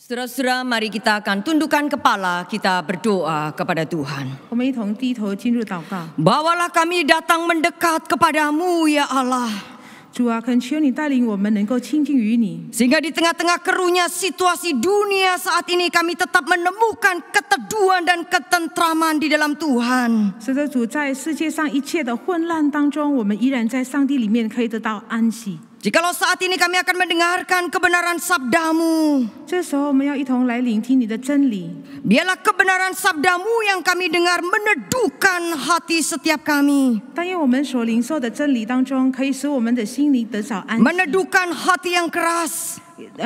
Saudara-saudara, mari kita akan tundukkan kepala, kita berdoa kepada Tuhan. Bawalah kami datang mendekat kepadamu, ya Allah. 主啊，恳求你带领我们能够亲近于你， Sehingga di tengah-tengah keruhnya situasi dunia saat ini kami tetap menemukan keteduhan dan ketentraman di dalam Tuhan. 使得主在世界上一切的混乱当中，我们依然在上帝里面可以得到安息。 Jikalau saat ini kami akan mendengarkan kebenaran sabdamu, 这时候我们要一同来聆听你的真理， biarlah kebenaran sabdamu yang kami dengar meneduhkan hati setiap kami. 但愿我们所领受的真理当中，可以使我们的心灵得着安息， Meneduhkan hati yang keras,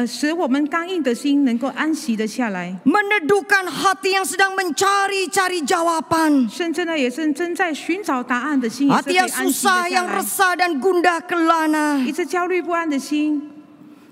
使我们刚硬的心能够安息的下来， meneduhkan hati yang sedang mencari-cari jawaban, 甚至呢也是正在寻找答案的心，也是可 hati 以 yang 安息的 susah, 下 yang 来。 resah dan gundah kelana. 一直焦虑不安的心，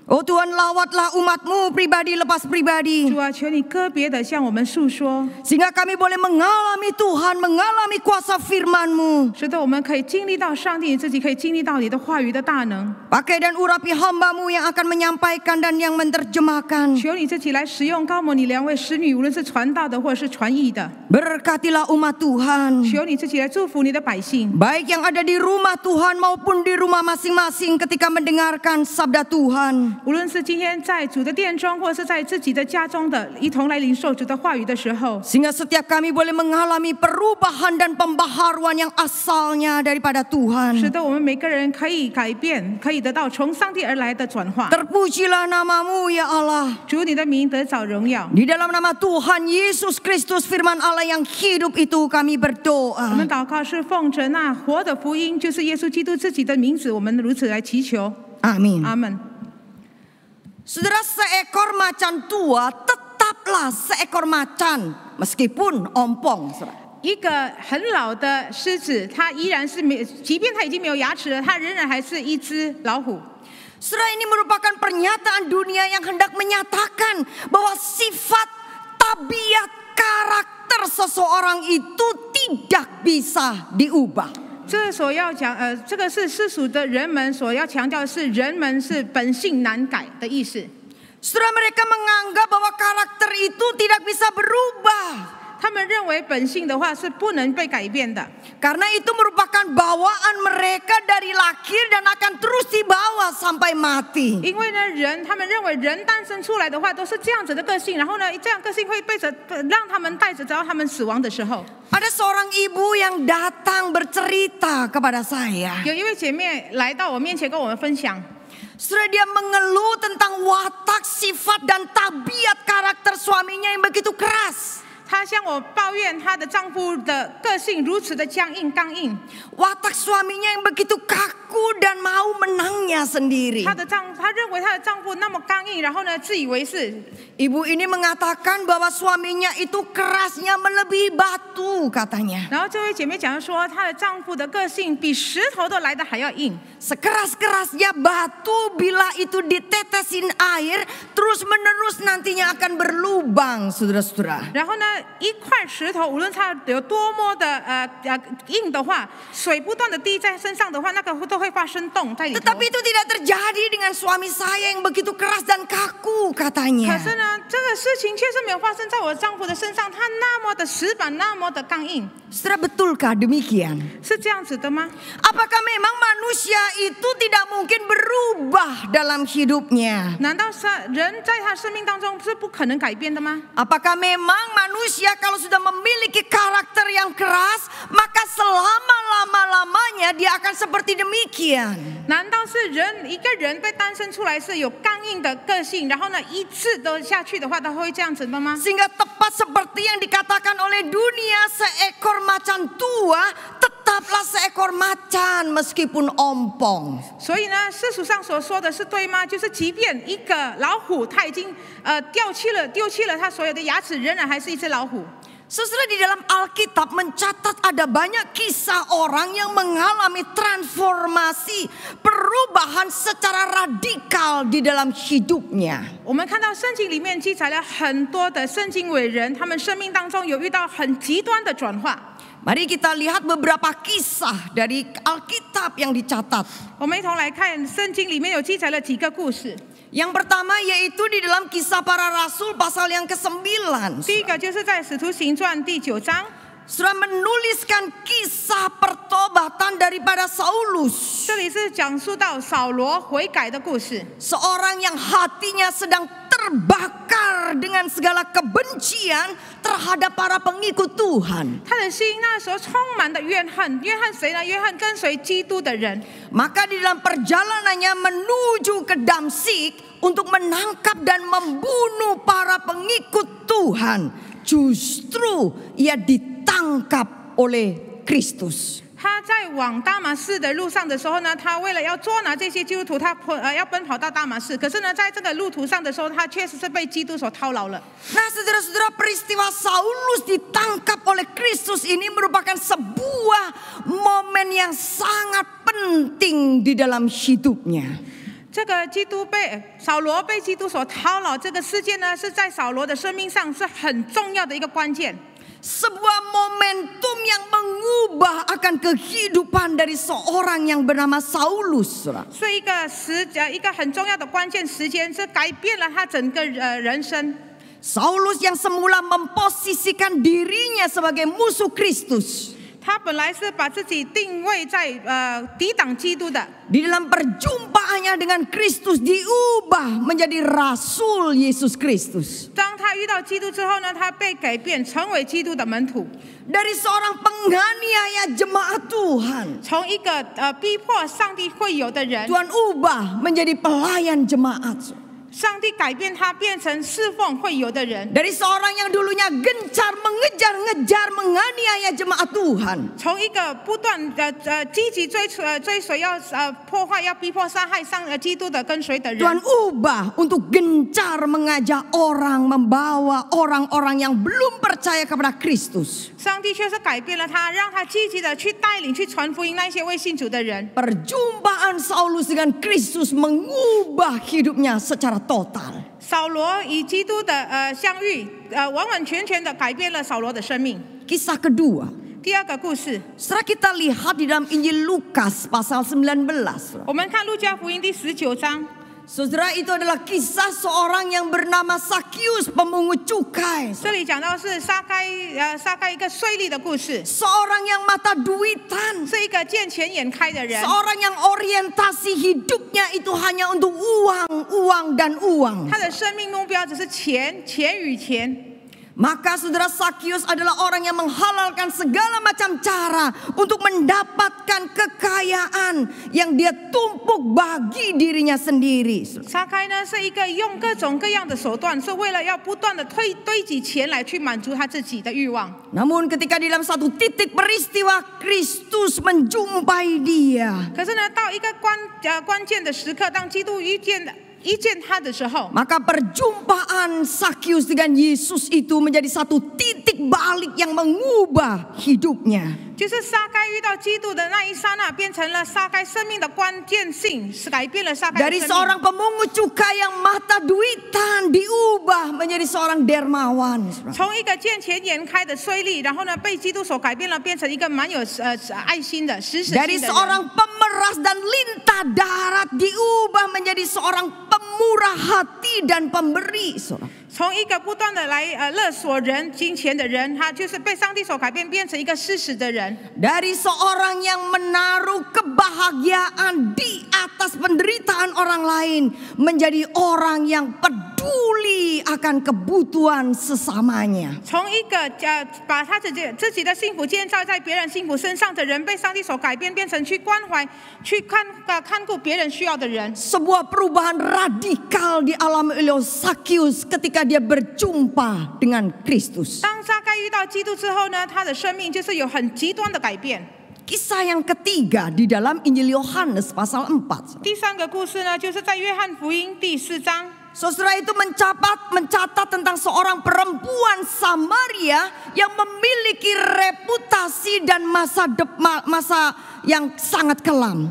Oh Tuhan, lawatlah umatmu pribadi lepas pribadi, 主啊，求你个别的向我们诉说， sehingga kami boleh mengalami Tuhan, mengalami kuasa firman-Mu. 使得我们可以经历到上帝，自己可以经历到你的话语的大能。 Pakai dan urapi hamba-Mu yang akan menyampaikan dan yang menerjemahkan. 求你自己来使用高摩你两位使女，无论是传道的或者是传译的， Berkatilah umat Tuhan, 求你自己来祝福你的百姓， baik yang ada di rumah Tuhan maupun di rumah masing-masing ketika mendengarkan sabda Tuhan. 无论是今天在主的殿中，或是在自己的家中的，一同来领受主的话语的时候， Sehingga setiap kami boleh mengalami perubahan dan pembaharuan yang asalnya daripada 使 Tuhan. 得我们每个人可以改变，可以得到从上帝而来的转化。 Terpujilah nama-Mu, ya Allah. 主你的名得着荣耀。 Di dalam nama Tuhan Yesus Kristus firman Allah yang hidup itu kami 我们 berdoa. 祷告是奉着那活的福音，就是耶稣基督自己的名字，我们如此来祈求。 Amin. 阿门。 Saudara, seekor macan tua tetaplah seekor macan meskipun ompong. saudara. 一个很老的狮子，它依然是没，即便它已经没有牙齿了，它仍然还是一只老虎。 Saudara, ini merupakan pernyataan dunia yang hendak menyatakan bahwa sifat, tabiat, karakter seseorang itu tidak bisa diubah. 这所要讲，这个是世俗的人们所要强调的是，人们是本性难改的意思。 Saudara, mereka menganggap bahwa karakter itu tidak bisa berubah. 他们认为本性的话是不能被改变的， Karena itu merupakan bawaan mereka dari lahir dan akan terus dibawa sampai mati. 因为呢，他们认为人诞生出来的话都是这样子的个性，然后呢，这样个性会被着让他们带着，直到他们死亡的时候。 Ada seorang ibu yang datang bercerita kepada saya. 有一位姐妹来到我面前跟我们分享， Saudara, dia mengeluh tentang watak, sifat, dan tabiat karakter suaminya yang begitu keras. 她向我抱怨她的丈夫的个性如此的僵硬刚硬， Watak suaminya yang begitu kaku dan mau menangnya sendiri. 她认为她的丈夫那么刚硬，然后呢，自以为是。 Ibu ini mengatakan bahwa suaminya itu kerasnya melebihi batu, katanya. 然后这位姐妹讲说，她的丈夫的个性比石头都来得还要硬。 Sekeras-kerasnya batu, bila itu ditetesin air, terus menerus nantinya akan berlubang, saudara-saudara. 然后呢，一块石头，无论它有多么的硬的话，水不断的滴在身上的话，那个都会发生洞在里头。 Tetapi itu tidak terjadi dengan suami saya yang begitu keras dan kaku, 可 katanya. 是呢，这个事情确实没有发生在我丈夫的身上，他那么的死板，那么的刚硬， Saudara, betulkah demikian? 是这样子的吗？ Apakah memang manusia itu tidak mungkin berubah dalam hidupnya? 难道是人在他生命当中是不可能改变的吗？ Apakah memang manusia kalau sudah memiliki karakter yang keras, maka selama-lama-lamanya dia akan seperti demikian? 难道是一个人被诞生出来是有刚硬的个性，然后呢一次都下去的话，他会这样子的吗？ Sehingga tepat seperti yang dikatakan oleh dunia, seekor macan tua tetaplah seekor macan meskipun ompong. 所以呢，世俗上所说的是对吗？就是即便一个老虎，它已经丢弃了它所有的牙齿，仍然还是一只老虎。 Saudara, di dalam Alkitab mencatat ada banyak kisah orang yang mengalami transformasi, perubahan secara radikal di dalam hidupnya. 我们看到圣经里面记载了很多的圣经伟人，他们生命当中有遇到很极端的转化。Mari kita lihat beberapa kisah dari Alkitab yang dicatat. 我们一同来看圣经里面有记载了几个故事。 Yang pertama yaitu di dalam Kisah Para Rasul pasal yang ke-9. 第一个就是在使徒行传第9章， Sudah menuliskan kisah pertobatan daripada Saulus. 这里是讲述到扫罗悔改的故事。 Seorang yang hatinya sedang terbakar dengan segala kebencian terhadap para pengikut Tuhan. 他的心那时候充满的怨恨，怨恨谁呢？怨恨跟随基督的人。 Maka di dalam perjalanannya menuju ke Damsyik untuk menangkap dan membunuh para pengikut Tuhan, justru ia ditangkap oleh Kristus. 他在往大马士的路上的时候呢，他为了要捉拿这些基督徒，他要奔跑到大马士。可是呢，在这个路途上的时候，他确实是被基督所套牢了。 Nah, saudara-saudara, peristiwa Saulus ditangkap oleh Kristus ini merupakan sebuah momen yang sangat penting di dalam hidupnya. 这个扫罗被基督所套牢这个事件呢，是在扫罗的生命上是很重要的一个关键。 Sebuah momentum yang mengubah akan kehidupan dari seorang yang bernama Saulus. 是一个很重要的关键时间，是改变了他整个人生。 Saulus yang semula memposisikan dirinya sebagai musuh Kristus. 他本来是把自己定位在抵挡基督的。 Di dalam perjumpaannya dengan Kristus diubah menjadi Rasul Yesus Kristus. 当他遇到基督之后呢，他被改变成为基督的门徒。 Dari seorang penganiaya jemaat Tuhan, 从一个逼迫上帝会友的人， Tuhan ubah menjadi pelayan jemaat. 上帝改变他变成侍奉会友的人。 Dari seorang yang dulunya gencar mengejar-ngejar menganiaya jemaat Tuhan, 从一个不断积极追随要破坏要逼迫杀害基督的跟随的人， Tuhan ubah untuk gencar mengajak orang, membawa orang-orang yang belum percaya kepada Kristus. 上帝却是改变了他，让他积极的去带领、去传福音那些未信主的人。 Perjumpaan Saulus dengan Kristus mengubah hidupnya secara total. 扫罗与基督的相遇，完完全全的改变了扫罗的生命。 Kisah kedua, 第二个故事， setelah kita lihat di dalam Injil Lukas pasal 19. 我们看路加福音第19章。 Saudara, itu adalah kisah seorang yang bernama Sakius, pemungut cukai. 这里讲到是撒该一个税吏的故事， Seorang yang mata duitan, 是一个见钱眼开的人， seorang yang orientasi hidupnya itu hanya untuk uang, uang dan uang. 他的生命目标只是钱，钱与钱。 Maka saudara, Sakius adalah orang yang menghalalkan segala macam cara untuk mendapatkan kekayaan yang dia tumpuk bagi dirinya sendiri. 撒该呢是一个用各种各样的手段，是为了要不断的堆积钱来去满足他自己的欲望。 Namun ketika di dalam satu titik peristiwa Kristus menjumpai dia, 可是呢，到一个关键的时刻，当基督遇见他的时候， maka perjumpaan Sakius dengan Yesus itu menjadi satu titik balik yang mengubah hidupnya. 就是撒该遇到基督的那一刹那，变成了撒该生命的关键性，是改变了撒该的 Dari 生命。 seorang pemungut cukai yang mata duitan diubah menjadi seorang dermawan. 从一个见钱眼开的税吏，然后呢被基督所改变了，变成一个蛮有爱心的、实实 Dari 心的人。 seorang pemeras dan lintah darat diubah menjadi seorang pemurah hati dan pemberi. 从一个不断的来勒索人金钱的人，他就是被上帝所改变，变成一个施实的人。 Dari seorang yang menaruh kebahagiaan di atas penderitaan orang lain menjadi orang yang peduli akan kebutuhan sesamanya. 从一个把他自己的幸福建造在别人幸福身上的人，被上帝所改变，变成去关怀、去看顾别人需要的人。 Sebuah perubahan radikal dialami oleh Sakius ketika dia berjumpa dengan Kristus. 当撒该遇到基督之后呢，他的生命就是有很极端的改变。 Kisah yang ketiga di dalam Injil Yohanes pasal 4. 第三个故事呢，就是在约翰福音第4章。 Saudara, itu mencatat tentang seorang perempuan Samaria yang memiliki reputasi dan masa yang sangat kelam.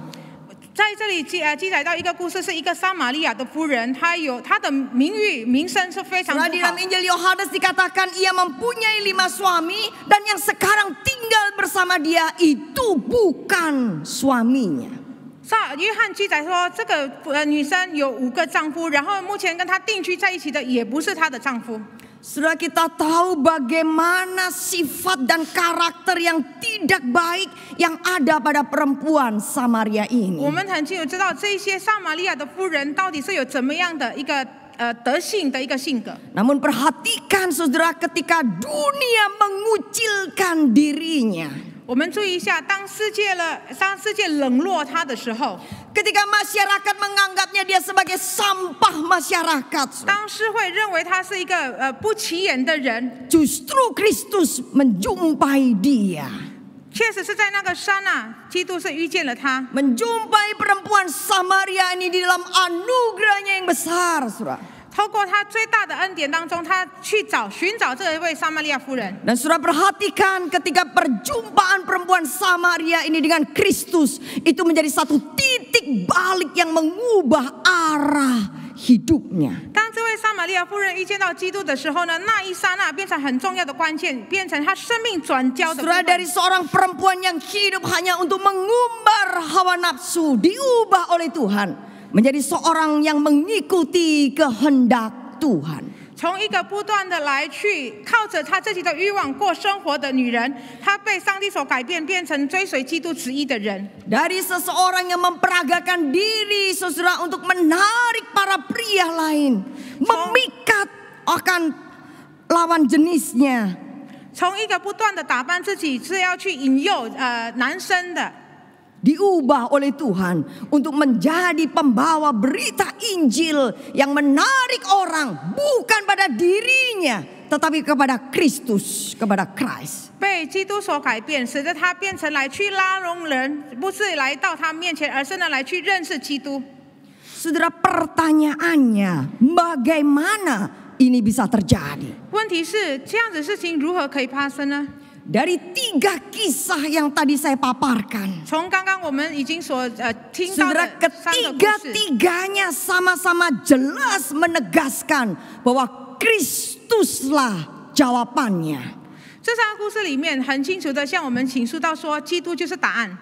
在这里记载到一个故事，是一个撒玛利亚的夫人，她的名声是非常 Saudara, 不 di 好 dalam。Injil Yohanes dikatakan ia mempunyai 5 suami dan yang sekarang tinggal bersama dia itu bukan suaminya. 约翰记载说，这个女生有5个丈夫，然后目前跟她定居在一起的也不是她的丈夫。 Saudara, kita tahu bagaimana sifat dan karakter yang tidak baik yang ada pada perempuan Samaria 我 ini. 们很清楚知道这些撒玛利亚的夫人到底是有怎么样的一个德性的一个性格。 Namun perhatikan saudara, ketika dunia mengucilkan dirinya, 我们注意一下，当世界冷落她的时候， ketika masyarakat menganggapnya dia sebagai sampah masyarakat, 当社会认为她是一个不起眼的人， justru Kristus menjumpai dia. 确实是在那个刹那，基督是遇见了她， Menjumpai perempuan Samaria ini di dalam anugerahnya yang besar, saudara. 透过她最大的恩典当中，她去寻找这一位撒玛利亚夫人。 Dan saudara perhatikan ketika perjumpaan perempuan Samaria ini dengan Kristus itu menjadi satu titik balik yang mengubah arah hidupnya. 当这位撒玛利亚夫人遇见到基督的时候呢，那一刹那变成很重要的关键，变成她生命转交的部 Saudara, 分。 dari seorang perempuan yang hidup hanya untuk mengumbar hawa nafsu diubah oleh Tuhan menjadi seorang yang mengikuti kehendak Tuhan. 从一个不断的来去靠着她自己的欲望过生活的女人，她被上帝所改变，变成追随基督旨意的人。 Dari seseorang yang memperagakan diri, saudara, untuk menarik para pria lain, memikat akan lawan jenisnya. 从一个不断的打扮自己是要去引诱男生的， Diubah oleh Tuhan untuk menjadi pembawa berita Injil yang menarik orang bukan pada dirinya tetapi kepada Kristus, kepada Christ. 被基督所改变，使得他变成来去拉拢人，不是来到他面前，而是呢来去认识基督。 Saudara, pertanyaannya, bagaimana ini bisa terjadi? 问题是这样子事情如何可以发生呢？ Dari 3 kisah yang tadi saya paparkan, 从刚刚我们已经所听到的 saudara, 3个故事， ketiga-tiganya sama-sama jelas menegaskan bahwa Kristuslah jawabannya. 这3个故事里面很清楚的向我们倾诉到说，基督就是答案。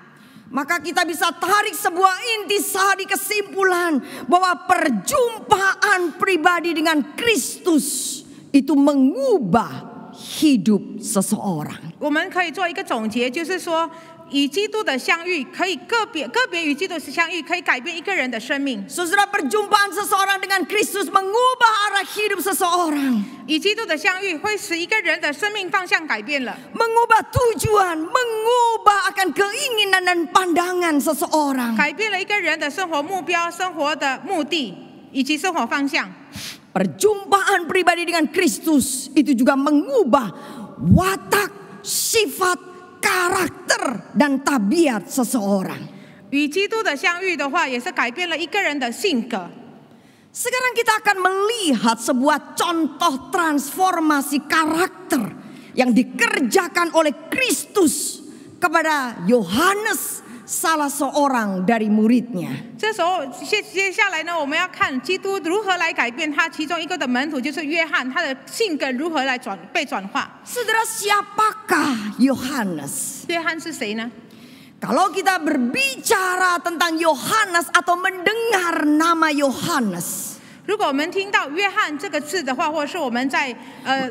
Maka kita bisa tarik sebuah intisari kesimpulan bahwa perjumpaan pribadi dengan Kristus itu mengubah hidup seseorang. 我们可以做一个总结，就是说，与基督的相遇，可以个别与基督的相遇，可以改变一个人的生命。 Saudara, perjumpaan seseorang dengan Kristus mengubah arah hidup seseorang, 与基督的相遇，会使一个人的生命方向改变了， mengubah tujuan, mengubah akan keinginan dan pandangan seseorang. 改变了一个人的生活目标、生活的目的以及生活方向。 Perjumpaan pribadi dengan Kristus itu juga mengubah watak, sifat, karakter dan tabiat seseorang. 与基督的相遇的话，也是改变了一个人的性格。 Sekarang kita akan melihat sebuah contoh transformasi karakter yang dikerjakan oleh Kristus kepada Yohanes, salah seorang dari muridnya. 这时候接下来呢，我们要看基督如何来改变他其中一个的门徒，就是约翰，他的性格如何来被转化。 Saudara, siapakah Yohanes? 约翰是谁呢？ Kalau kita berbicara tentang Yohanes atau mendengar nama Yohanes, 如果我们听到约翰这个字的话，或者是我们在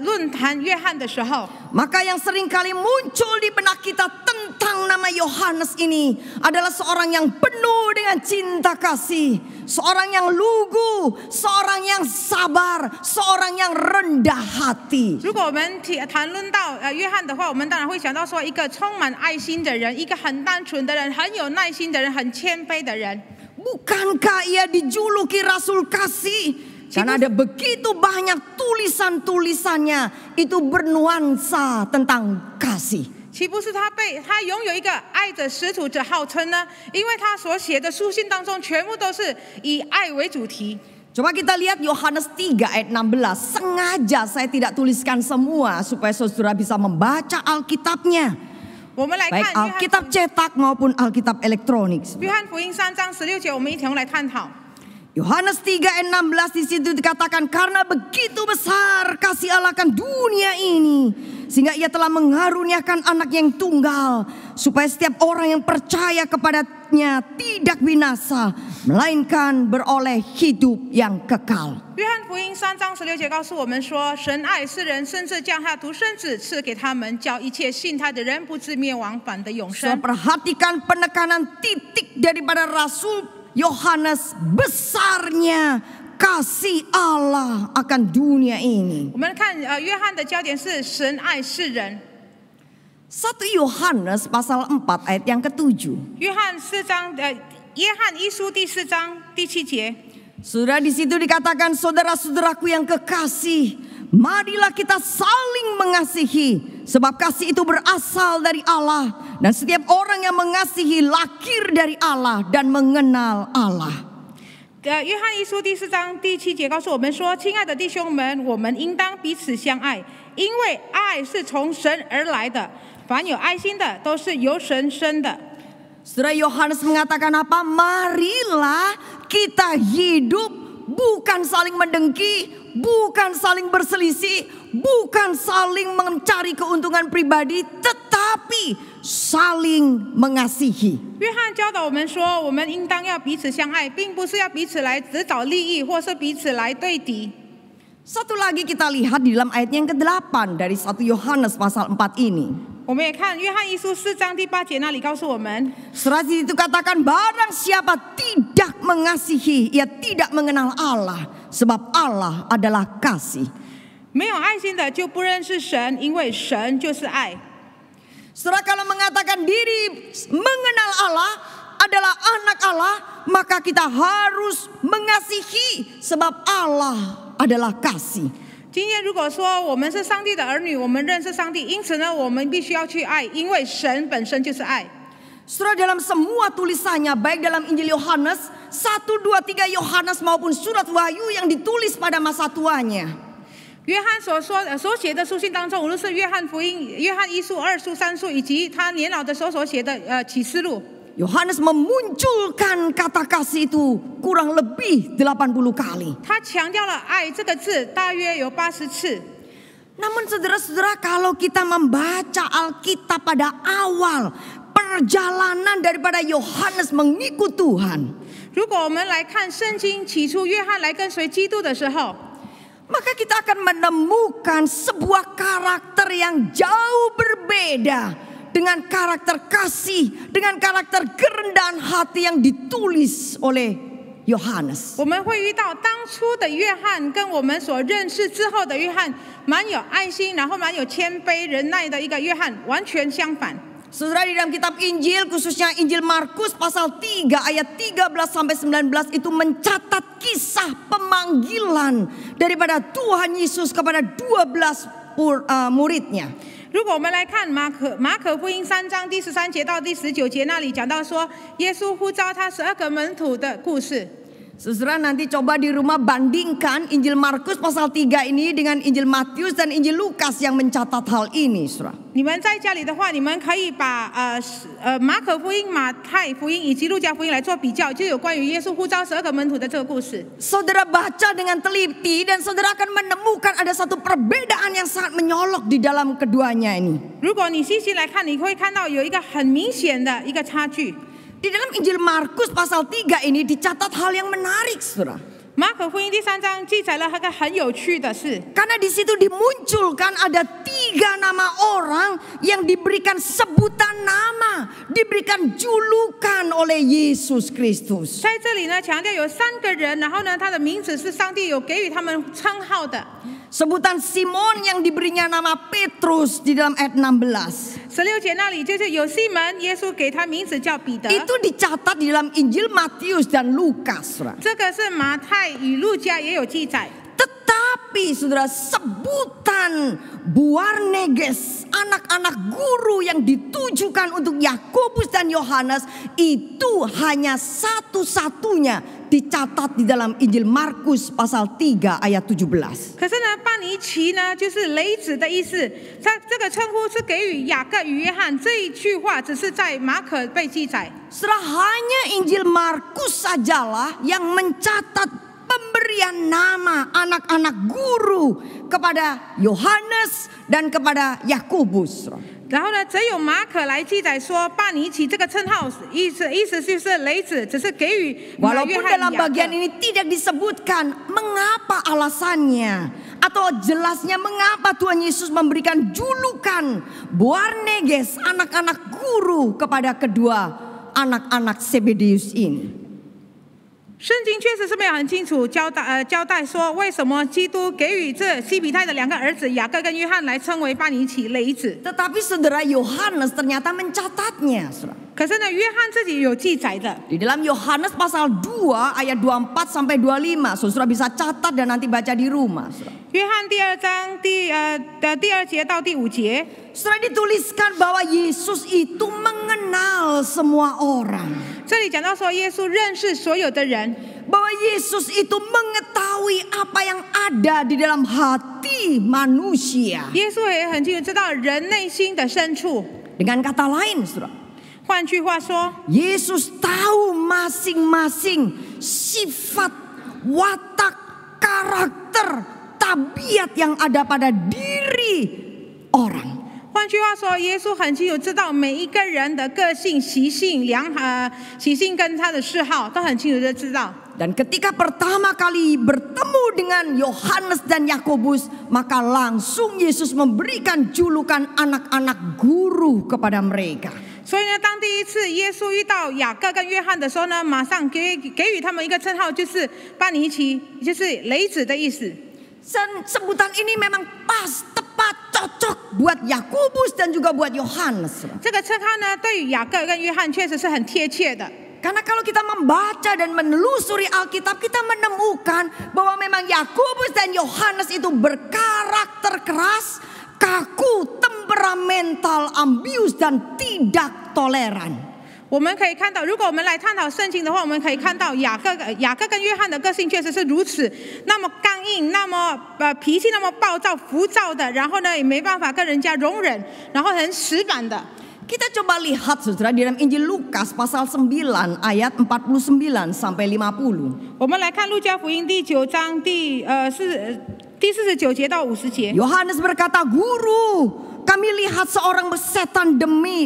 论坛约翰的时候， maka yang seringkali muncul di benak kita tentang nama Yohanes ini adalah seorang yang penuh dengan cinta kasih, seorang yang lugu, seorang yang sabar, seorang yang rendah hati. 如果我们谈论到约翰的话，我们当然会想到说一个充满爱心的人，一个很单纯的人，很有耐心的人，很谦卑的人。 Bukankah ia dijuluki Rasul Kasih? Karena ada begitu banyak tulisan-tulisannya itu bernuansa tentang kasih. 岂不是他拥有一个爱的使徒者号称呢？因为他所写的书信当中全部都是以爱为主题。 Coba kita lihat Yohanes 3 ayat 16. Sengaja saya tidak tuliskan semua supaya saudara bisa membaca Alkitabnya. 我们来 Baik 看约翰 Alkitab cetak maupun Alkitab elektronik. 约翰福音3章16节，我们一同来探讨。 Yohanes 3 ayat 16 di situ dikatakan karena begitu besar kasih Allah akan dunia ini sehingga ia telah mengaruniakan anak yang tunggal supaya setiap orang yang percaya kepadanya tidak binasa melainkan beroleh hidup yang kekal. 约翰福音3章16节告诉我们说，神爱世人，甚至将他独生子赐给他们，叫一切信他的人不至灭亡，反得永生。 Perhatikan penekanan titik daripada Rasul Yohanes, besarnya kasih Allah akan dunia ini. 我们看约翰的焦点是神爱世人。 1 Yohanes pasal 4 ayat yang ke-7. 约翰一书第4章第7节。 Sudah di situ dikatakan saudara-saudaraku yang kekasih, marilah kita saling mengasihi sebab kasih itu berasal dari Allah dan setiap orang yang mengasihi lahir dari Allah dan mengenal Allah. 约翰一书第4章第7节告诉我们说：“亲爱的弟兄们，我们应当彼此相爱，因为爱是从神而来的。凡有爱心的，都是由神生的。” Saudara Yohanes mengatakan apa? Marilah kita hidup bukan saling mendengki, bukan saling berselisih, bukan saling mencari keuntungan pribadi, tetapi saling mengasihi. 约翰教导我们说，我们应当要彼此相爱，并不是要彼此来只找利益，或是彼此来对敌。 Satu lagi kita lihat di dalam ayat yang ke-8 dari 1 Yohanes pasal 4 ini. 我们也看约翰一书4章第8节那里告诉我们， Surat itu katakan barang siapa tidak mengasihi, ia tidak mengenal Allah, sebab Allah adalah kasih. 没有爱心的就不认识神，因为神就是爱。 Saudara kalau mengatakan diri mengenal Allah adalah anak Allah, maka kita harus mengasihi sebab Allah adalah kasih. 今天如果说我们是上帝的儿女，我们认识上帝，因此呢，我们必须要去爱，因为神本身就是爱。 Saudara dalam semua tulisannya, baik dalam Injil Yohanes 1, 2, 3 Yohanes maupun surat Wahyu yang ditulis pada masa tuanya. 约翰所写的书信当中，无论是约翰福音、约翰一书、二书、三书，以及他年老的时候所写的启示录， Yohanes memunculkan kata kasih itu kurang lebih 80 kali. 他强调了爱这个字大约有80次。 Namun saudara-saudara kalau kita membaca Alkitab pada awal perjalanan daripada Yohanes mengikut Tuhan, 如果我们来看圣经，起初约翰来跟随基督的时候， maka kita akan menemukan sebuah karakter yang jauh berbeda dengan karakter kasih, dengan karakter kerendahan hati yang ditulis oleh Yohanes. 我们会遇到当初的约翰跟我们所认识之后的约翰，蛮有爱心，然后蛮有谦卑忍耐的一个约翰，完全相反。 Saudara di dalam kitab Injil, khususnya Injil Markus pasal 3 ayat 13 sampai 19 itu mencatat kisah pemanggilan daripada Tuhan Yesus kepada 12 muridnya. 如果我们来看马可福音3章第13节到第19节，那里讲到说耶稣呼召他12个门徒的故事。 Saudara nanti coba di rumah bandingkan Injil Markus pasal 3 ini dengan Injil Matius dan Injil Lukas yang mencatat hal ini, saudara. 你们在家里的话，你们可以把马可福音、马太福音以及路加福音来做比较，就有关于耶稣呼召12个门徒的这个故事。 Saudara baca dengan teliti dan saudara akan menemukan ada satu perbedaan yang sangat menyolok di dalam keduanya ini. 如果你细细来看，你会看到有一个很明显的一个差距。 Di dalam Injil Markus pasal 3 ini dicatat hal yang menarik, saudara. 马可福音第3章记载了一个很有趣的事， Karena di situ dimunculkan ada 3 nama orang yang diberikan sebutan nama, diberikan julukan oleh Yesus Kristus. 在这里呢强调有3个人，然后呢他的名字是上帝有给予他们称号的。 Sebutan Simon yang diberinya nama Petrus di dalam ayat 16. 16节那里就是有西门，耶稣给他名字叫彼得。 Itu dicatat di dalam Injil Matius dan Lukas, saudara. 这个是马太与路加也有记载。 Tetapi saudara, sebutan Boanerges, anak-anak guru yang ditujukan untuk Yakobus dan Yohanes, itu hanya satu-satunya dicatat di dalam Injil Markus pasal 3 ayat 17. 可是呢，巴尼奇呢，就是雷子的意思。这个称呼是给予雅各与约翰，这一句话只是在马可被记载。 Saudara, hanya Injil Markus sajalah yang mencatat pemberian nama anak-anak guru kepada Yohanes dan kepada Yakobus. 然后呢，只有马可来记载说巴尼奇这个称号，意思就是雷子，只是给予约 Walaupun 翰 dalam 与雅 bagian 各。 ini tidak disebutkan mengapa alasannya atau jelasnya mengapa Tuhan Yesus memberikan julukan Boanerges, anak-anak guru kepada kedua anak-anak Zebedeus ini. 圣经确实是没有很清楚交代说为什么基督给予这西比泰的两个儿子雅各跟约翰来称为巴尼奇雷子。 Tetapi saudara, Yohanes ternyata mencatatnya, saudara. 可是呢，约翰自己有记载的。 Di dalam Yohanes pasal 2 ayat 24 sampai 25, saudara bisa catat dan nanti baca di rumah, saudara. 约翰第2章第2节到第5节， Saudara, dituliskan bahwa Yesus itu mengenal semua orang. 这里讲到说耶稣认识所有的人， Bahwa Yesus itu mengetahui apa yang ada di dalam hati manusia. 耶稣也很清楚知道人内心的深处。 Dengan kata lain, saudara, 换句话说， Yesus tahu masing-masing sifat, watak, karakter, tabiat yang ada pada diri orang. 换句话说，耶稣很清楚知道每一个人的个性、习性、习性跟他的嗜好都很清楚的知道。 Dan ketika pertama kali bertemu dengan Yohanes dan Yakobus, maka langsung Yesus memberikan julukan anak-anak guru kepada mereka. 所以呢，当第一次耶稣遇到雅各跟约翰的时候呢，马上给予他们一个称号，就是巴尼奇，就是雷子的意思。 Dan sebutan ini memang pas, tepat, cocok buat Yakobus dan juga buat Yohanes. 这个称号呢，对于雅各跟约翰确实是很贴切的。 Karena kalau kita membaca dan menelusuri Alkitab, kita menemukan bahwa memang Yakobus dan Yohanes itu berkarakter keras, kaku, temperamental, ambius dan tidak toleran. 我们可以看到，如果我们来探讨圣经的话，我们可以看到雅各跟约翰的个性确实是如此，那么刚硬，那么脾气那么暴躁、浮躁的，然后呢也没办法跟人家容忍，然后很死板的。 Kita coba lihat saudara di dalam Injil Lukas pasal 9 ayat 49 sampai 50. 我们来看路加福音第9章第49节到50节。 Yohanes berkata, "Guru, kami lihat seorang setan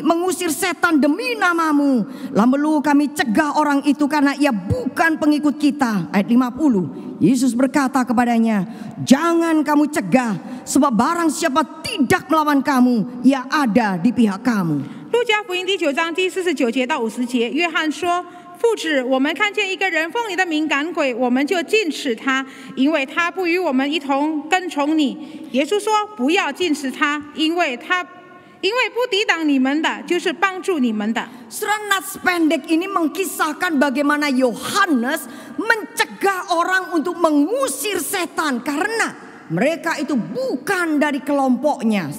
mengusir setan demi namamu. Lalu kami cegah orang itu karena ia bukan pengikut kita." Ayat 50. Yesus berkata kepadanya, "Jangan kamu cegah, sebab barang siapa tidak melawan kamu, ia ada di pihak kamu." 路加福音第9章第49节到50节，约翰说：“父子，我们看见一个人奉你的名赶鬼，我们就禁止他，因为他不与我们一同跟从你。”耶稣说：“不要禁止他，因为不抵挡你们的，就是帮助你们的。” Surah Nats pendek ini mengkisahkan bagaimana Yohanes mencegah orang untuk mengusir setan karena mereka itu bukan dari kelompoknya.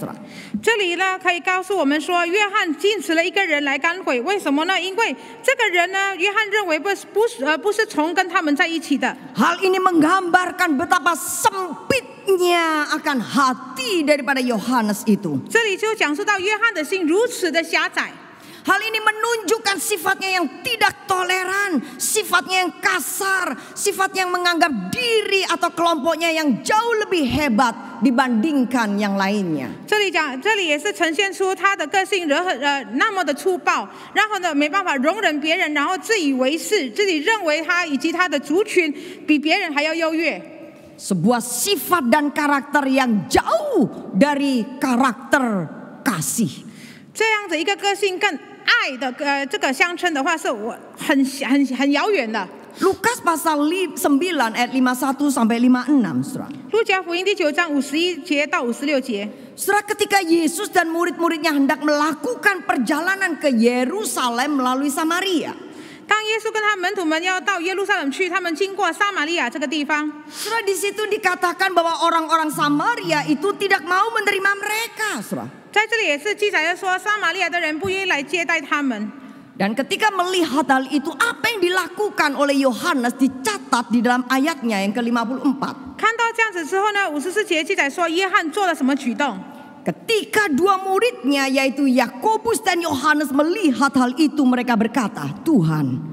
这里呢，可以告诉我们说，约翰禁止了一个人来赶鬼，为什么呢？因为这个人呢，约翰认为不是从跟他们在一起的。 Hal ini menggambarkan betapa sempitnya akan hati daripada Yohanes itu. 这里就讲述到约翰的心如此的狭窄。 Hal ini menunjukkan sifatnya yang tidak toleran, sifatnya yang kasar, sifat yang menganggap diri atau kelompoknya yang jauh lebih hebat dibandingkan yang lainnya. 这里也是呈现出他的个性那么的粗暴，然后呢没办法容忍别人，然后自以为是，自己认为他以及他的族群比别人还要优越。 Sebuah sifat dan karakter yang jauh dari karakter kasih. 这样的一个个性跟爱的这个相称的话，是我很遥远的。 Lukas pasal 9 ayat 51 sampai 56, Saudara. 路加福音第9章51节到56节。 Saudara, ketika Yesus dan murid-muridnya hendak melakukan perjalanan ke Yerusalem melalui Samaria. 当耶稣跟他门徒们要到耶路撒冷去，他们经过撒玛利亚这个地方。 Saudara, di situ dikatakan bahwa orang-orang Samaria itu tidak mau menerima mereka, Saudara. 在这里也是记载着说，撒玛利亚的人不愿意来接待他们。Dan ketika melihat hal itu, apa yang dilakukan oleh Yohanes dicatat di dalam ayatnya yang ke-54. 看到这样子之后呢，54节记载说约翰做了什么举动？ Ketika dua muridnya yaitu Yakobus dan Yohanes melihat hal itu, mereka berkata, Tuhan,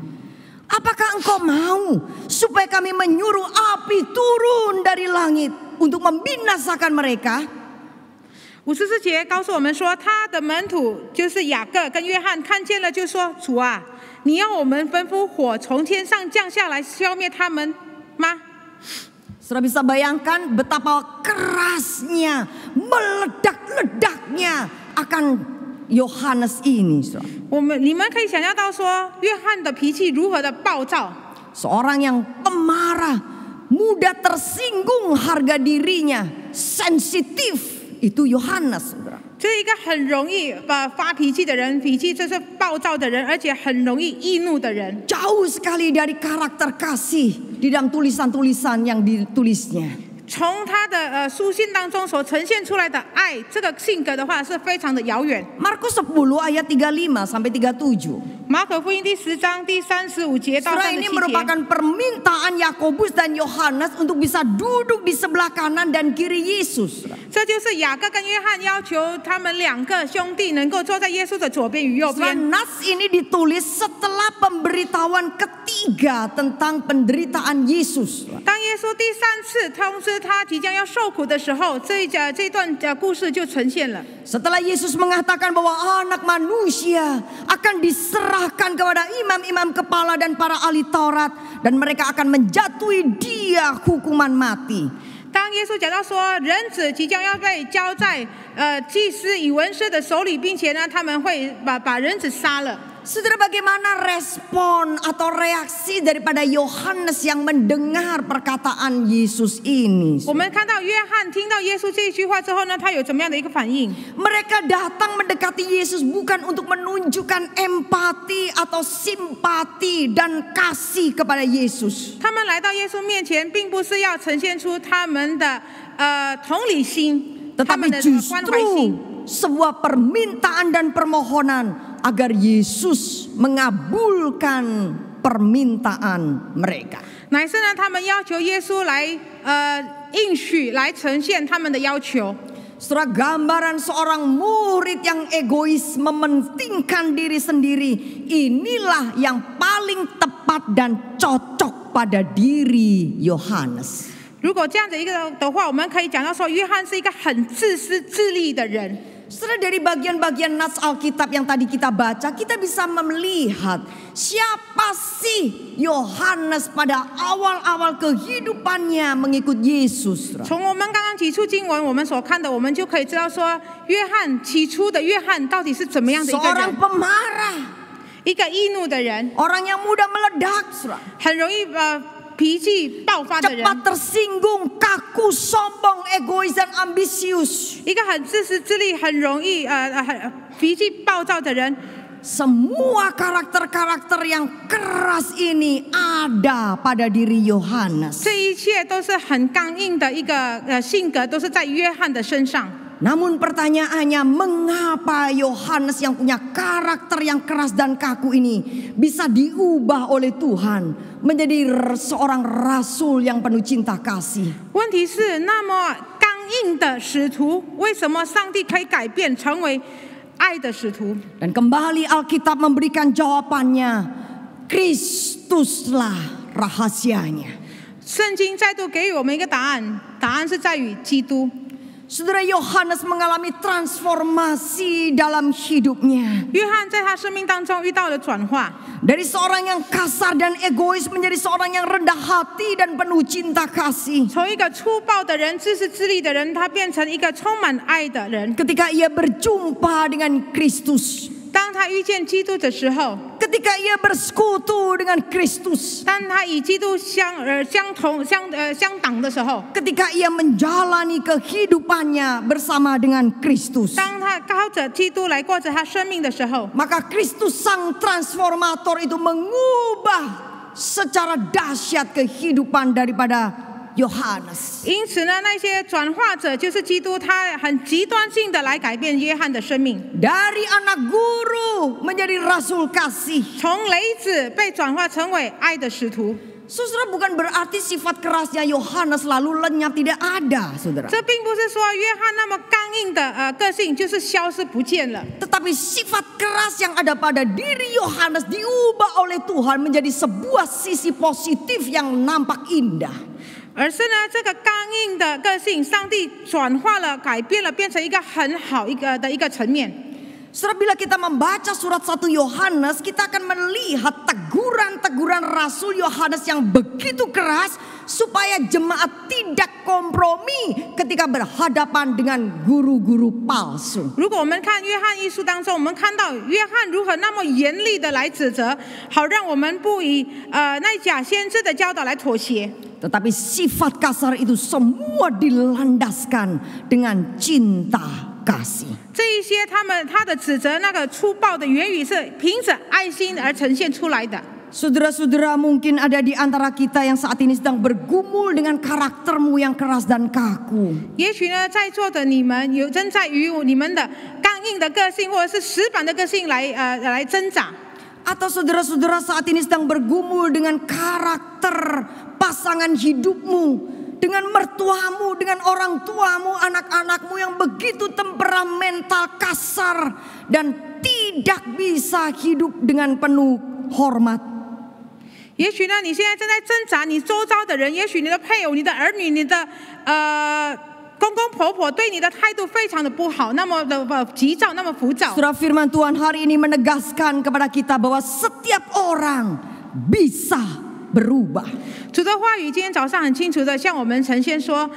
apakah engkau mau supaya kami menyuruh api turun dari langit untuk membinasakan mereka? 54节告诉我们说，他的门徒就是雅各跟约翰看见了，就说：“主啊，你要我们吩咐火从天上降下来消灭他们吗？” Sudah bisa bayangkan betapa kerasnya, meledak-ledaknya akan Yohanes ini. 你们可以想象到说，约翰的脾气如何的暴躁。 Seorang yang pemarah, mudah tersinggung harga dirinya, sensitif, itu Yohanes. 这是一个很容易发脾气的人，脾气就是暴躁的人，而且很容易易怒的人。 Jauh sekali dari karakter kasih di dalam tulisan-tulisan yang ditulisnya. 从他的书信当中所呈现出来的爱，这个性格的话是非常的遥远。 Markus 10 ayat 35 sampai 37. 马可福音第10章第35节到 Surah ini 37节。 merupakan permintaan Yakobus dan Yohanes untuk bisa duduk di sebelah kanan dan kiri Yesus. 这就是雅各跟约翰要求他们两个兄弟能够坐在耶稣的左边与右 Surah 边。 Nas ini ditulis setelah pemberitahuan ketiga tentang penderitaan Yesus. 当耶稣第3次通知他即将要受苦的时候，这段故事就呈现了。 Setelah Yesus mengatakan bahwa anak manusia akan diserahkan kepada imam-imam kepala dan para ahli Taurat, dan mereka akan menjatuhi dia hukuman mati. 当耶稣讲到说人子即将要被交在祭司与文士的手里，并且呢他们会把人子杀了。 Saudara, bagaimana respon atau reaksi daripada Yohanes yang mendengar perkataan Yesus ini? 我们看到约翰听到耶稣这一句话之后呢，他有怎么样的一个反应？ Mereka datang mendekati Yesus bukan untuk menunjukkan empati atau simpati dan kasih kepada Yesus. 他们来到耶稣面前，并不是要呈现出他们的同理心，他们 Tetapi 的关怀 justru 心。 sebuah permintaan dan permohonan agar Yesus mengabulkan permintaan mereka. 乃是呢，他们要求耶稣来应许，来呈现他们的要求。 Saudara, gambaran seorang murid yang egois mementingkan diri sendiri, inilah yang paling tepat dan cocok pada diri Yohanes. 如果这样子一个的话，我们可以讲到说，约翰是一个很自私自利的人。 Saudara, dari bagian-bagian nas Alkitab yang tadi kita baca, kita bisa melihat siapa sih Yohanes pada awal-awal kehidupannya mengikut Yesus. 从我们刚刚起初经文我们所看的，我们就可以知道说，约翰起初的约翰到底是怎么样的一个 Seorang 人？ pemarah, 一个易怒的人， orang yang mudah meledak, saudara. 很容易脾气爆发的人， Cepat tersinggung, kaku, sombong, egois dan ambisius. 一个很自私自利、很容易脾气暴躁的人。 Semua karakter-karakter yang keras ini ada pada diri Yohanes. 这一切都是很刚硬的一个性格，都是在约翰的身上。 Namun pertanyaannya, mengapa Yohanes yang punya karakter yang keras dan kaku ini bisa diubah oleh Tuhan menjadi seorang rasul yang penuh cinta kasih? 问题是，那么刚硬的使徒，为什么上帝可以改变成为爱的使徒？ Dan kembali Alkitab memberikan jawabannya, Kristuslah rahasianya. 圣经再度给予我们一个答案，答案是在于基督。 Saudara, Yohanes mengalami transformasi dalam hidupnya. 约翰在他生命当中遇到了转化， Dari seorang yang kasar dan egois menjadi seorang yang rendah hati dan penuh cinta kasih. 从一个粗暴的人、自私自利的人，他变成一个充满爱的人。 Ketika ia berjumpa dengan Kristus, 当他遇见基督的时候， ketika ia bersekutu dengan Kristus, 当他与基督相党的时候， ketika ia menjalani kehidupannya bersama dengan Kristus, 当他靠着基督来过着他生命的时候， maka Kristus sang transformator itu mengubah secara dahsyat kehidupan daripada Yohanes. 因此呢，那些转化者就是基督，他很极端性的来改变约翰的生命， Dari anak guru menjadi rasul kasih. 从雷子被转化成为爱的使徒。 Saudara, bukan berarti sifat kerasnya Yohanes lalu lenyap, tidak ada, saudara. 这并不是说约翰那么刚硬的个性就是消失不见了， Tetapi sifat keras yang ada pada diri Yohanes diubah oleh Tuhan menjadi sebuah sisi positif yang nampak indah. 而是呢，这个刚硬的个性，上帝转化了、改变了，变成一个很好一个层面。 Saudara, bila kita membaca surat 1 Yohanes, kita akan melihat teguran-teguran Rasul Yohanes yang begitu keras supaya jemaat tidak kompromi ketika berhadapan dengan guru-guru palsu. 如果我们看约翰一书当中，我们看到约翰如何那么严厉的来指责，好让我们不以那假先知的教导来妥协。 Tetapi sifat kasar itu semua dilandaskan dengan cinta kasih. 这一些他的指责那个粗暴的言语是凭着爱心而呈现出来的。 Saudara-saudara, mungkin ada di antara kita yang saat ini sedang bergumul dengan karaktermu yang keras dan kaku. 也许呢，在座的你们正在与你们的刚硬的个性或者是死板的个性来挣扎。 Atau saudara-saudara saat ini sedang bergumul dengan karakter pasangan hidupmu, dengan mertuamu, dengan orang tuamu, anak-anakmu yang begitu temperamental, kasar, dan tidak bisa hidup dengan penuh hormat. 也许呢，你现在正在挣扎，你周遭的人，也许你的配偶、你的儿女、你的公公婆婆对你的态度非常的不好，那么的急躁，那么浮躁。 Saudara, firman Tuhan hari ini menegaskan kepada kita bahwa setiap orang bisa berubah. 主的话语今天早上很清楚的向我们呈现说，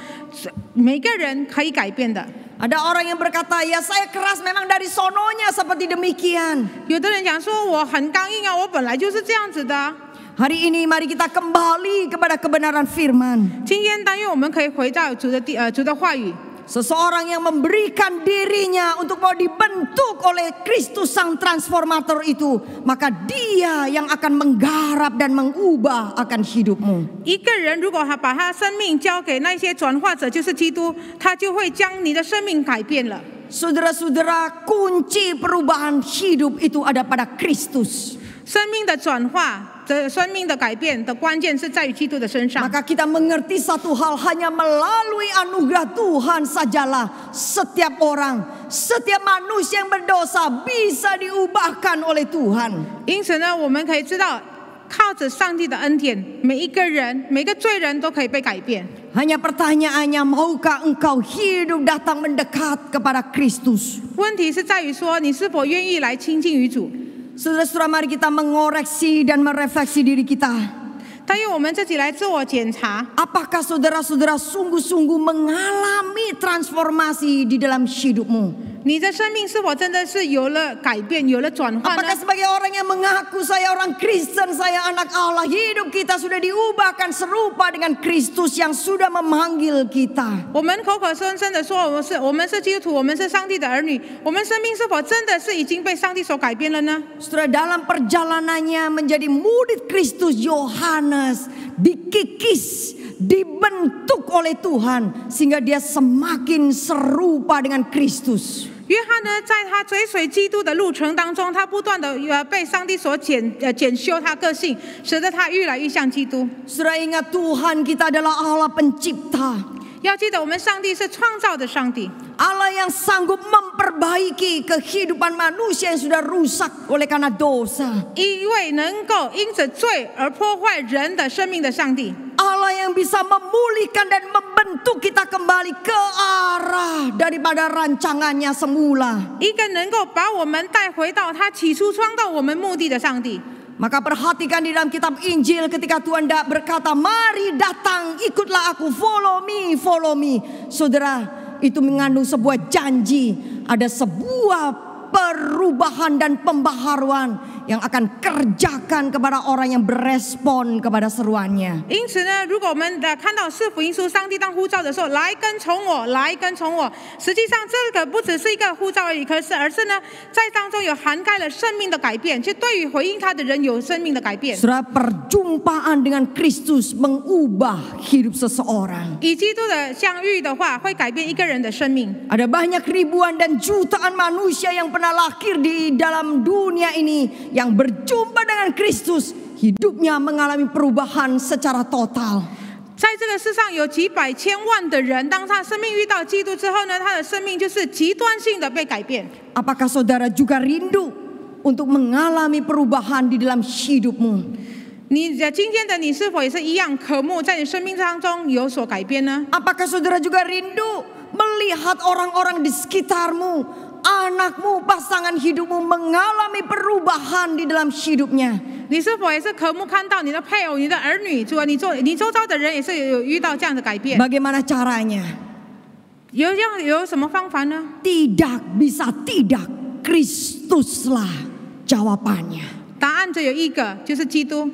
每个人可以改变的。 Ada orang yang berkata, ya saya keras memang dari sononya seperti demikian. 有的人讲说我很刚硬啊，我本来就是这样子的啊。 Hari ini mari kita kembali kepada kebenaran firman. 今天但愿我们可以回到主的话语。 Seseorang yang memberikan dirinya untuk mau dibentuk oleh Kristus sang transformator itu, maka dia yang akan menggarap dan mengubah akan hidupmu. 一个人如果他把他生命交给那些转化者，就是基督，他就会将你的生命改变了。 Saudara-saudara, kunci perubahan hidup itu ada pada Kristus. 生命的转化、生命的改变的关键是在于基督的身上。 Maka kita mengerti satu hal, hanya melalui anugerah Tuhan sajalah setiap orang, setiap manusia yang berdosa bisa diubahkan oleh Tuhan. 因此呢，我们可以知道，靠着上帝的恩典，每一个人、每个罪人都可以被改变。 Hanya pertanyaannya, maukah engkau hidup datang mendekat kepada Kristus? 问题是在于说，你是否愿意来亲近于主？ Saudara-saudara, mari kita mengoreksi dan merefleksi diri kita. 但愿我们自己来自我检查， Apakah saudara-saudara sungguh-sungguh mengalami transformasi di dalam hidupmu? 你的生命是否真的是有了改变、有了转换呢 Apakah？ sebagai orang yang mengaku saya orang Kristen, saya anak Allah, hidup kita sudah diubahkan serupa dengan Kristus yang sudah memanggil kita? 我们口口声声的说我们是基督徒，我们是上帝的儿女，我们生命是否真的是已经被上帝所改变了呢？ Saudara, dalam perjalanannya menjadi murid Kristus, Yohanes dikikis, dibentuk oleh Tuhan sehingga dia semakin serupa dengan Kristus. 约翰呢，在他追随基督的路程当中，他不断的被上帝所检修他个性，使得他越来越像基督。 Saudara, ingat Tuhan kita adalah Allah pencipta. 要记得，我们上帝是创造的上帝， Allah yang sanggup memperbaiki kehidupan manusia yang sudah rusak oleh karena dosa. 一位能够因着罪而破坏人的生命的上帝。 Allah yang bisa memulihkan dan membentuk kita kembali ke arah daripada rancangannya semula. 一个能够把我们带回到他起初创造我们目的的上帝。 Maka perhatikan di dalam kitab Injil ketika Tuhan berkata, mari datang ikutlah aku, follow me, follow me. Saudara, itu mengandung sebuah janji, ada sebuah perubahan dan pembaharuan yang akan kerjakan kepada orang yang berespon kepada seruannya. 因此呢，如果我们看到四福音书，上帝当呼召的时候，来跟从我，来跟从我，实际上这个不只是一个呼召而已，而是呢，在当中有涵盖了生命的改变，就对于回应他的人有生命的改变。 Saudara, perjumpaan dengan Kristus mengubah hidup seseorang. 与基督的相遇的话，会改变一个人的生命。 Ada banyak ribuan dan jutaan manusia yang pernah lahir di dalam dunia ini yang berjumpa dengan Kristus, hidupnya mengalami perubahan secara total. 在这个世上有几百千万的人，当他生命遇到基督之后呢，他的生命就是极端性的被改变。 Apakah saudara juga rindu untuk mengalami perubahan di dalam hidupmu? 今天的你是否也是一样渴慕在你生命当中有所改变呢？ Apakah saudara juga rindu melihat orang-orang di sekitarmu, anakmu, pasangan hidupmu mengalami perubahan di dalam hidupnya? 你是否也是渴慕看到你的配偶、你的儿女，主啊，你周遭的人也是有遇到这样的改变？ Bagaimana caranya? 有什么方法呢？ Tidak bisa tidak, Kristuslah jawabannya. 答案只有一个，就是基督。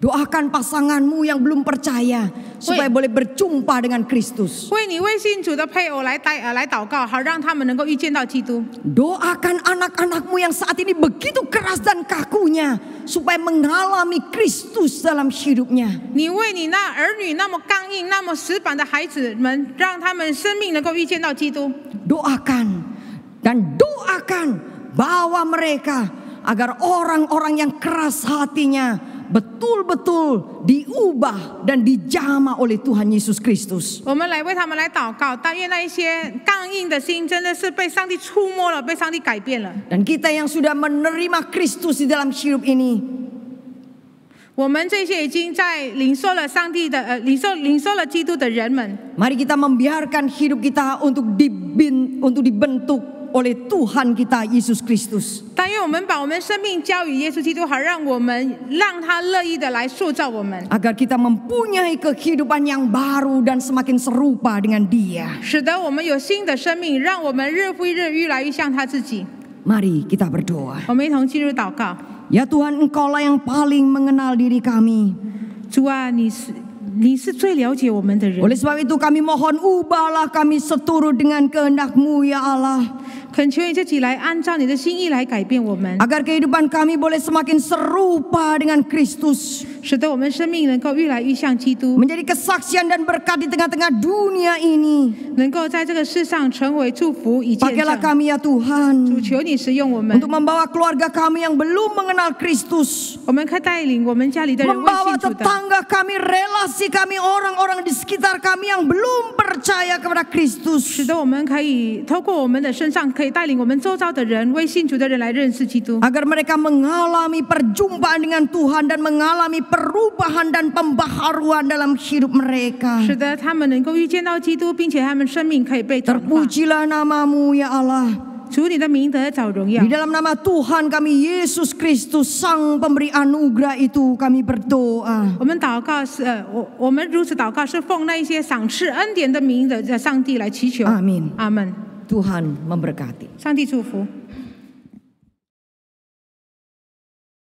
Doakan pasanganmu yang belum percaya supaya boleh berjumpa dengan Kristus. 为你未信主的配偶来祷告，好让他们能够遇见到基督。 Doakan anak-anakmu yang saat ini begitu keras dan kakunya supaya mengalami Kristus dalam hidupnya. 你为你那儿女那么刚硬、那么死板的孩子们，让他们生命能够遇见到基督。 Doakan dan doakan bawa mereka agar orang-orang yang keras hatinya betul-betul diubah dan dijamah oleh Tuhan Yesus Kristus. 我们来为他们来祷告，但愿那一些刚硬的心真的是被上帝触摸了，被上帝改变了。 Dan kita yang sudah menerima Kristus di dalam hidup ini, 我们这些已经在领受了上帝的领受了基督的人们， mari kita membiarkan hidup kita untuk dibentuk oleh Tuhan kita Yesus Kristus. 但愿我们把我们生命交与耶稣基督，好让他乐意的来塑造我们， Agar kita mempunyai kehidupan yang baru dan semakin serupa dengan Dia. 使得我们有新的生命，让我们日复一日越来越像他自己。 Mari kita berdoa. 我们一同进入祷告。 Ya Tuhan, Engkaulah yang paling mengenal diri kami. 主啊，你是最了解我们的人。 Oleh sebab itu kami mohon, ubahlah kami seturut dengan kehendak-Mu ya Allah. 恳求你自己来按照你的心意来改变我们， Agar kehidupan kami boleh semakin serupa dengan Kristus. 使得我们生命能够越来越像基督， Menjadi kesaksian dan berkat di tengah-tengah dunia ini. 能够在这个世上成为祝福与见 Pakailah 证。 kami ya Tuhan. 主，求你使用我们， Untuk membawa keluarga kami yang belum mengenal Kristus. 我们可以带领我们家里的人为 Membawa 信主的， tetangga kami, relasi kami, orang-orang di sekitar kami yang belum percaya kepada Kristus. 使得我们可以透过我们的身上，可以带领我们周遭的人为信主的人来认识基督， Agar mereka mengalami perjumpaan dengan Tuhan dan mengalami perubahan dan pembaharuan dalam hidup mereka. 使得他们能够遇见到基督，并且他们生命可以被转化。 Terpujilah namamu ya Allah. 主，你的名得找荣耀 Di。dalam nama Tuhan kami Yesus Kristus, Sang Pemberi Anugerah itu kami berdoa. 我们祷告是我们如此祷告，是奉那一些赏赐恩典的名的上帝来祈求。 Amin. 阿门。 Tuhan memberkati. 上帝祝福。